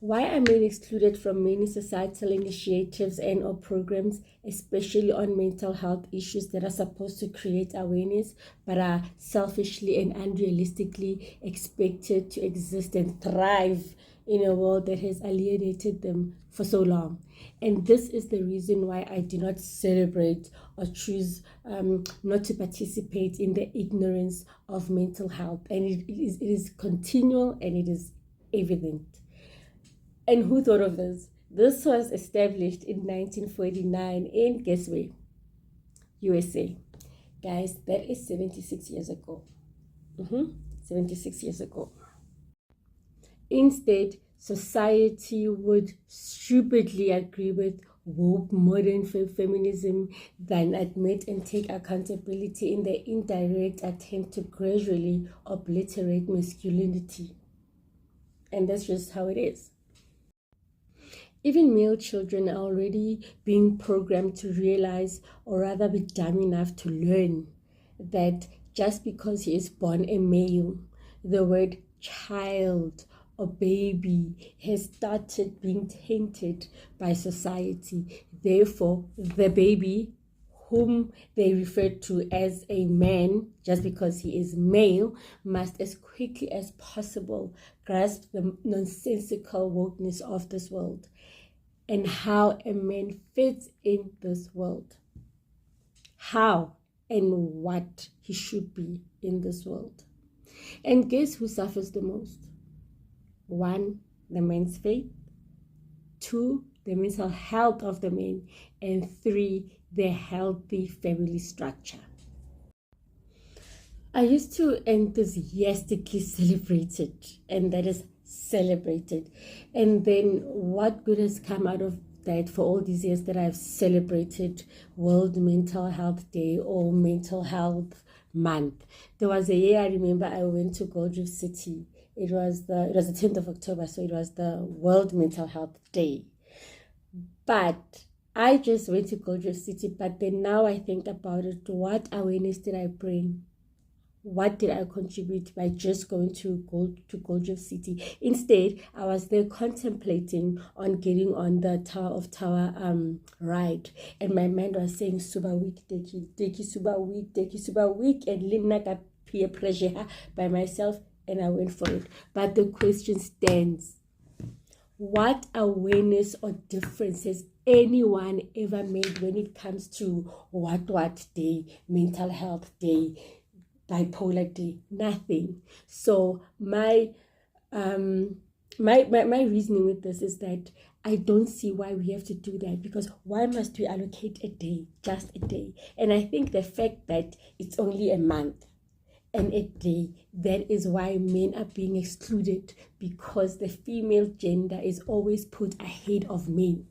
Why are men excluded from many societal initiatives and or programs, especially on mental health issues that are supposed to create awareness, but are selfishly and unrealistically expected to exist and thrive in a world that has alienated them for so long? And this is the reason why I do not celebrate or choose not to participate in the ignorance of mental health. And it is continual and it is evident. And who thought of this? This was established in 1949 in, guess where? USA. Guys, that is 76 years ago. 76 years ago. Instead, society would stupidly agree with woke modern feminism than admit and take accountability in the indirect attempt to gradually obliterate masculinity. And that's just how it is. Even male children are already being programmed to realize, or rather be dumb enough to learn, that just because he is born a male, the word child or baby has started being tainted by society. Therefore, the baby, whom they refer to as a man, just because he is male, must as quickly as possible grasp the nonsensical wokeness of this world and how a man fits in this world, how and what he should be in this world. And guess who suffers the most? 1, the man's faith. 2, the mental health of the man. And 3, the healthy family structure. I used to enthusiastically celebrate it, and that is celebrated. And then what good has come out of that for all these years that I've celebrated World Mental Health Day or Mental Health Month? There was a year I remember I went to Gold Reef City. It was the 10th of October, so it was the World Mental Health Day. But I just went to Gold Reef City, but then now I think about it, what awareness did I bring? What did I contribute by just going to Gold Reef City? Instead, I was there contemplating on getting on the Tower of Tower ride, and my mind was saying, "Super weak, Decky, super weak, Decky, super weak," and limna peer pressure by myself, and I went for it. But the question stands: what awareness or difference has anyone ever made when it comes to what day, mental health day, bipolar day? Nothing. So my reasoning with this is that I don't see why we have to do that, because why must we allocate a day, just a day? And I think the fact that it's only a month and a day, that is why men are being excluded, because the female gender is always put ahead of men.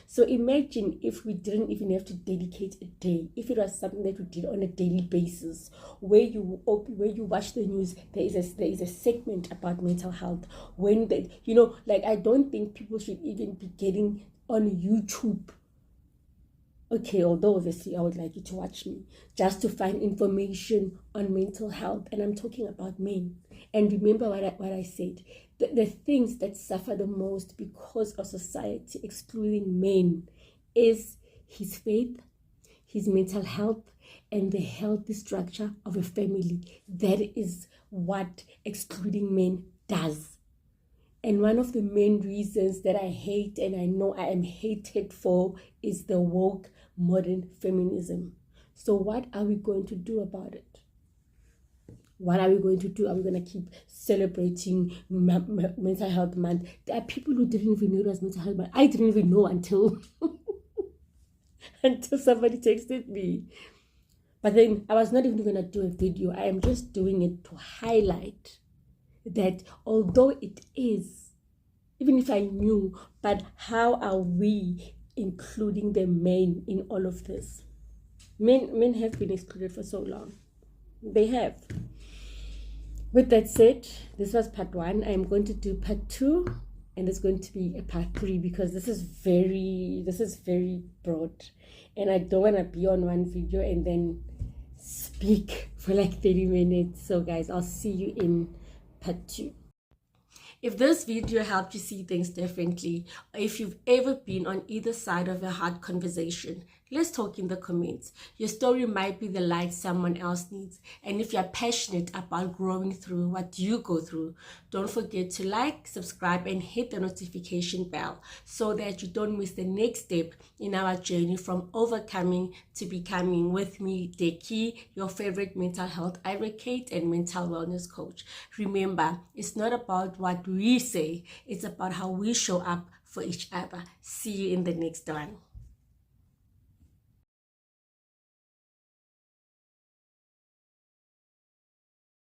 So imagine if we didn't even have to dedicate a day, if it was something that we did on a daily basis, where you watch the news, there is a segment about mental health. When I don't think people should even be getting on YouTube. Okay, although obviously I would like you to watch me, just to find information on mental health. And I'm talking about men. And remember what I said. The things that suffer the most because of society excluding men is his faith, his mental health, and the healthy structure of a family. That is what excluding men does. And one of the main reasons that I hate, and I know I am hated for, is the woke modern feminism. So what are we going to do about it? What are we going to do? Are we going to keep celebrating Mental Health Month? There are people who didn't even know it was Mental Health Month. I didn't even know until somebody texted me. But then I was not even going to do a video. I am just doing it to highlight that although it is, even if I knew, but how are we including the men in all of this? Men have been excluded for so long. They have. With that said, this was part 1. I am going to do part 2, and it's going to be a part 3, because this is very broad, and I don't want to be on one video and then speak for like 30 minutes. So guys, I'll see you in part 2. If this video helped you see things differently, or if you've ever been on either side of a hard conversation, let's talk in the comments. Your story might be the light someone else needs. And if you're passionate about growing through what you go through, don't forget to like, subscribe, and hit the notification bell so that you don't miss the next step in our journey from overcoming to becoming with me, Decky, your favorite mental health advocate and mental wellness coach. Remember, it's not about what we say, it's about how we show up for each other. See you in the next one.